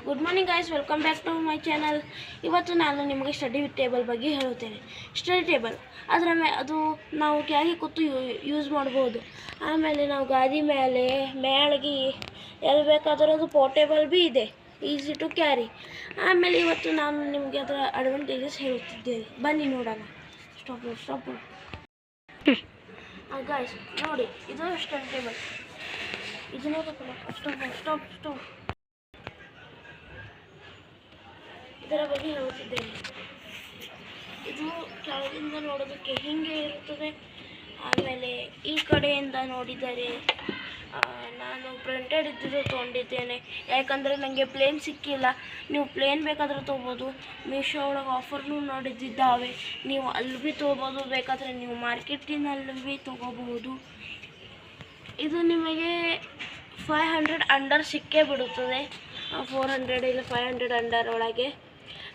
Good morning guys, welcome back to my channel. ಇವತ್ತು ನಾನು ನಿಮಗೆ ಸ್ಟಡಿ ಟೇಬಲ್ ಬಗ್ಗೆ ಹೇಳುತ್ತೇನೆ. ಸ್ಟಡಿ ಟೇಬಲ್ ಅದು ನಾವು ಕೆಳಗೆ ಕೂತು ಯೂಸ್ ಮಾಡ್ಬೋದು. ಆಮೇಲೆ ನಾವು ಗಾದಿ ಮೇಲೆ ಮ್ಯಾಳ್ಗೆ ಎಲ್ಲಿ ಬೇಕಾದರೂ ಅದು ಪೋರ್ಟೇಬಲ್ ಭೀ ಇದೆ, ಈಸಿ ಟು ಕ್ಯಾರಿ. ಆಮೇಲೆ ಇವತ್ತು ನಾನು ನಿಮಗೆ ಅದರ ಅಡ್ವಾಂಟೇಜಸ್ ಹೇಳುತ್ತಿದ್ದೇನೆ, ಬನ್ನಿ ನೋಡೋಣ. ಸ್ಟಾಪ್ ಗೈಸ್ ನೋಡಿ, ಇದು ಸ್ಟಡಿ ಟೇಬಲ್. ಇದು ನೋಡಬೇಕಲ್ಲ, ಸ್ಟಾಪ್ ಇದರ ಬಗ್ಗೆ ಹೇಳುತ್ತಿದ್ದೇನೆ. ಇದು ಕೆಳಗಿಂದ ನೋಡೋದಕ್ಕೆ ಹೀಗೆ ಇರುತ್ತದೆ. ಆಮೇಲೆ ಈ ಕಡೆಯಿಂದ ನೋಡಿದರೆ ನಾನು ಪ್ರಿಂಟೆಡ್ ಇದ್ದಿದ್ದು ತೊಗೊಂಡಿದ್ದೇನೆ, ಯಾಕಂದರೆ ನನಗೆ ಪ್ಲೇನ್ ಸಿಕ್ಕಿಲ್ಲ. ನೀವು ಪ್ಲೇನ್ ಬೇಕಾದರೆ ತೊಗೋಬೋದು. ಮೀಶೋ ಒಳಗೆ ಆಫರ್ನೂ ನೋಡಿದ್ದಾವೆ, ನೀವು ಅಲ್ಲಿ ಭೀ ತೊಗೋಬೋದು. ಬೇಕಾದರೆ ನೀವು ಮಾರ್ಕೆಟಿನಲ್ಲಿ ಭೀ ತೊಗೋಬಹುದು. ಇದು ನಿಮಗೆ 500 ಅಂಡರ್ ಸಿಕ್ಕೇ ಬಿಡುತ್ತದೆ. 400 ಇಲ್ಲ 500 ಅಂಡರ್ ಒಳಗೆ.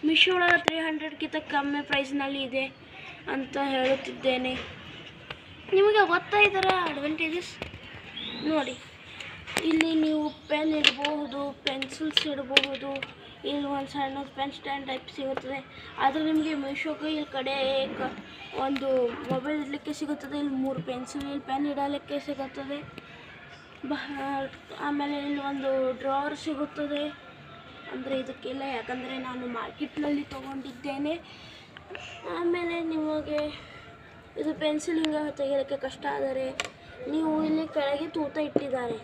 ಮೀಶೋ ಒಳಗೆ 300ಕ್ಕಿಂತ ಕಮ್ಮಿ ಪ್ರೈಸ್ನಲ್ಲಿ ಇದೆ ಅಂತ ಹೇಳುತ್ತಿದ್ದೇನೆ. ನಿಮಗೆ ಗೊತ್ತಾ ಇದರ ಅಡ್ವಾಂಟೇಜಸ್? ನೋಡಿ, ಇಲ್ಲಿ ನೀವು ಪೆನ್ ಇಡಬಹುದು, ಪೆನ್ಸಿಲ್ಸ್ ಇಡಬಹುದು. ಇಲ್ಲಿ ಒಂದು ಸಣ್ಣ ಪೆನ್ ಸ್ಟ್ಯಾಂಡ್ ಟೈಪ್ ಸಿಗುತ್ತದೆ. ಆದರೆ ನಿಮಗೆ ಮೀಶೋಗೆ ಇಲ್ಲಿ ಕಡೆ ಒಂದು ಮೊಬೈಲ್ ಇಡಲಿಕ್ಕೆ ಸಿಗುತ್ತದೆ. ಇಲ್ಲಿ 3 ಪೆನ್ಸಿಲ್, ಇಲ್ಲಿ ಪೆನ್ ಇಡಲಿಕ್ಕೆ ಸಿಗುತ್ತದೆ. ಆಮೇಲೆ ಇಲ್ಲಿ ಒಂದು ಡ್ರಾವರ್ ಸಿಗುತ್ತದೆ. ಅಂದರೆ ಇದಕ್ಕೆಲ್ಲ, ಯಾಕಂದರೆ ನಾನು ಮಾರ್ಕೆಟ್ನಲ್ಲಿ ತೊಗೊಂಡಿದ್ದೇನೆ. ಆಮೇಲೆ ನಿಮಗೆ ಇದು ಪೆನ್ಸಿಲ್ ಹಿಂಗೆ ತೆಗೆಯೋಕ್ಕೆ ಕಷ್ಟ ಆದರೆ ನೀವು ಇಲ್ಲಿ ಕೆಳಗೆ ತೂತ ಇಟ್ಟಿದ್ದಾರೆ.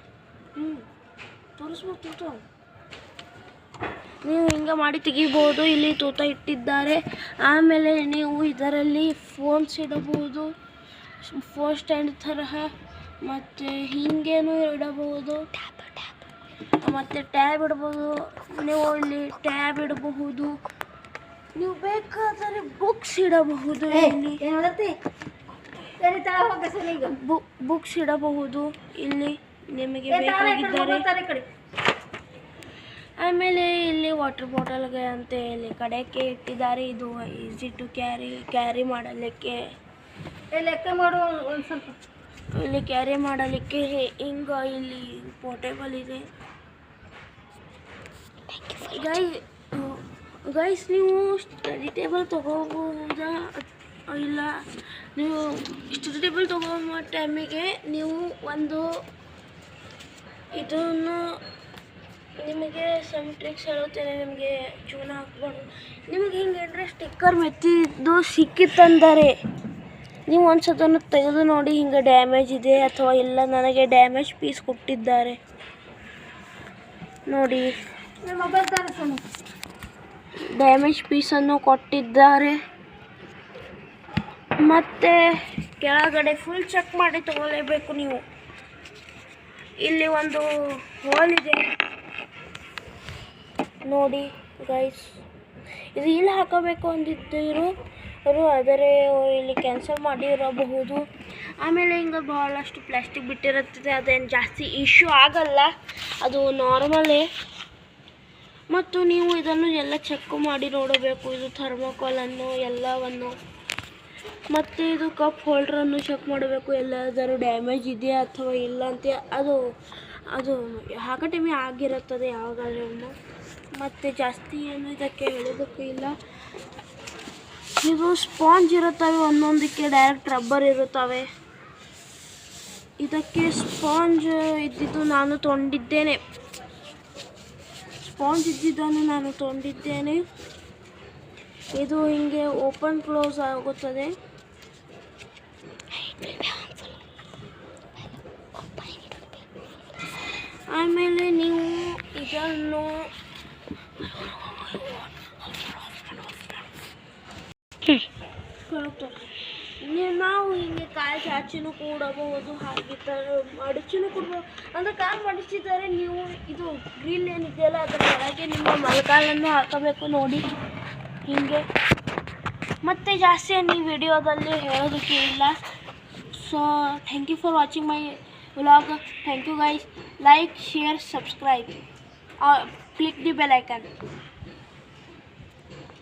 ತೋರಿಸ್ಬೋದು ತೂತ, ನೀವು ಹಿಂಗೆ ಮಾಡಿ ತೆಗಿಬೋದು. ಇಲ್ಲಿ ತೂತ ಇಟ್ಟಿದ್ದಾರೆ. ಆಮೇಲೆ ನೀವು ಇದರಲ್ಲಿ ಫೋನ್ಸ್ ಇಡಬಹುದು, ಫೋನ್ ಸ್ಟ್ಯಾಂಡ್ ತರಹ. ಮತ್ತು ಹೀಗೇನು ಇಡಬಹುದು, ಮತ್ತು ಟ್ಯಾಬ್ ಇಡಬಹುದು. ನೀವು ಇಲ್ಲಿ ಟ್ಯಾಬ್ ಇಡಬಹುದು. ನೀವು ಬೇಕಾದರೆ ಬುಕ್ಸ್ ಇಡಬಹುದು. ಇಲ್ಲಿ ಬುಕ್ಸ್ ಇಡಬಹುದು ಇಲ್ಲಿ ನಿಮಗೆ ಬೇಕಾಗಿದ್ದರೆ. ಆಮೇಲೆ ಇಲ್ಲಿ ವಾಟರ್ ಬಾಟಲ್ಗೆ ಅಂತ ಇಲ್ಲಿ ಕಡೆಗೆ ಇಟ್ಟಿದ್ದಾರೆ. ಇದು ಈಸಿ ಟು ಕ್ಯಾರಿ ಮಾಡಲಿಕ್ಕೆ, ಇಲ್ಲಿ ಕ್ಯಾರಿ ಮಾಡಲಿಕ್ಕೆ ಹಿಂಗೆ ಇಲ್ಲಿ ಪೋರ್ಟೇಬಲ್ ಇದೆ. ಗೈಸ್ ನೀವು ಸ್ಟಡಿ ಟೇಬಲ್ ತೊಗೋಬಹುದಾ? ಇಲ್ಲ, ನೀವು ಸ್ಟಡಿ ಟೇಬಲ್ ತೊಗೋ ಟೈಮಿಗೆ ನೀವು ಒಂದು ಇದನ್ನು ನಿಮಗೆ ಸಮ್ ಟ್ರಿಕ್ಸ್ ಹೇಳುತ್ತೇನೆ. ನಿಮಗೆ ಚೂನ ಹಾಕ್ಬಾರ್ದು. ನಿಮಗೆ ಹಿಂಗೆ ಸ್ಟಿಕ್ಕರ್ ಮೆತ್ತಿದ್ದು ಸಿಕ್ಕಿತ್ತಂದರೆ ನೀವು ಒಂದು ಸತನ್ನು ತೆಗೆದು ನೋಡಿ, ಹಿಂಗೆ ಡ್ಯಾಮೇಜ್ ಇದೆ ಅಥವಾ ಇಲ್ಲ. ನನಗೆ ಡ್ಯಾಮೇಜ್ ಪೀಸ್ ಕೊಟ್ಟಿದ್ದಾರೆ ನೋಡಿ, ಡ್ಯಾಮೇಜ್ ಪೀಸನ್ನು ಕೊಟ್ಟಿದ್ದಾರೆ. ಮತ್ತು ಕೆಳಗಡೆ ಫುಲ್ ಚೆಕ್ ಮಾಡಿ ತಗೊಳ್ಳೇಬೇಕು ನೀವು. ಇಲ್ಲಿ ಒಂದು ಹೋಲ್ ಇದೆ ನೋಡಿ ಗೈಸ್. ಇದು ಇಲ್ಲಿ ಹಾಕಬೇಕು ಅಂದಿದ್ದರು, ಆದರೆ ಇಲ್ಲಿ ಕ್ಯಾನ್ಸಲ್ ಮಾಡಿರಬಹುದು. ಆಮೇಲೆ ಹಿಂಗೆ ಬಹಳಷ್ಟು ಪ್ಲಾಸ್ಟಿಕ್ ಬಿಟ್ಟಿರುತ್ತದೆ. ಅದೇನು ಜಾಸ್ತಿ ಇಶ್ಯೂ ಆಗಲ್ಲ, ಅದು ನಾರ್ಮಲೇ. ಮತ್ತು ನೀವು ಇದನ್ನು ಎಲ್ಲ ಚೆಕ್ ಮಾಡಿ ನೋಡಬೇಕು, ಇದು ಥರ್ಮೋಕೋಲನ್ನು ಎಲ್ಲವನ್ನು. ಮತ್ತು ಇದು ಕಪ್ ಹೋಲ್ಡ್ರನ್ನು ಚೆಕ್ ಮಾಡಬೇಕು, ಎಲ್ಲಾದರೂ ಡ್ಯಾಮೇಜ್ ಇದೆಯಾ ಅಥವಾ ಇಲ್ಲ ಅಂತ. ಅದು ಹಾಕೋ ಟೈಮಿಗೆ ಆಗಿರುತ್ತದೆ ಯಾವಾಗಾದ್ರೂ. ಮತ್ತು ಜಾಸ್ತಿ ಏನು ಇದಕ್ಕೆ ಹೇಳೋದಕ್ಕೂ ಇಲ್ಲ. ಇದು ಸ್ಪಾಂಜ್ ಇರುತ್ತವೆ, ಒಂದೊಂದಕ್ಕೆ ಡೈರೆಕ್ಟ್ ರಬ್ಬರ್ ಇರುತ್ತವೆ. ಇದಕ್ಕೆ ಸ್ಪಾಂಜ್ ಇದ್ದಿದ್ದು ನಾನು ತೊಗೊಂಡಿದ್ದೇನೆ. ಇದು ಹಿಂಗೆ ಓಪನ್ ಕ್ಲೋಸ್ ಆಗುತ್ತದೆ. ಆಮೇಲೆ ನೀವು ಇದನ್ನು ನಾವು ಹಿಂಗೆ ಕಾಲು ಚಾಚಿನೂ ಕೂಡಬಹುದು, ಹಾಗಿದ್ದರೆ ಮಡಚಿನೂ ಕೊಡ್ಬೋದು. ಅಂದರೆ ಕಾಲು ಮಡಚಿದರೆ ನೀವು ಇದು ಗ್ರಿಲ್ ಏನಿದೆಯಲ್ಲ ಅದರ ಒಳಗೆ ನಿಮ್ಮ ಮೊಳಕಾಲನ್ನು ಹಾಕಬೇಕು ನೋಡಿ, ಹೀಗೆ. ಮತ್ತು ಜಾಸ್ತಿ ಈ ವಿಡಿಯೋದಲ್ಲಿ ಹೇಳೋದಕ್ಕೆ ಇಲ್ಲ. So thank you for watching my vlog. Thank you guys. Like, share, subscribe, click the bell icon.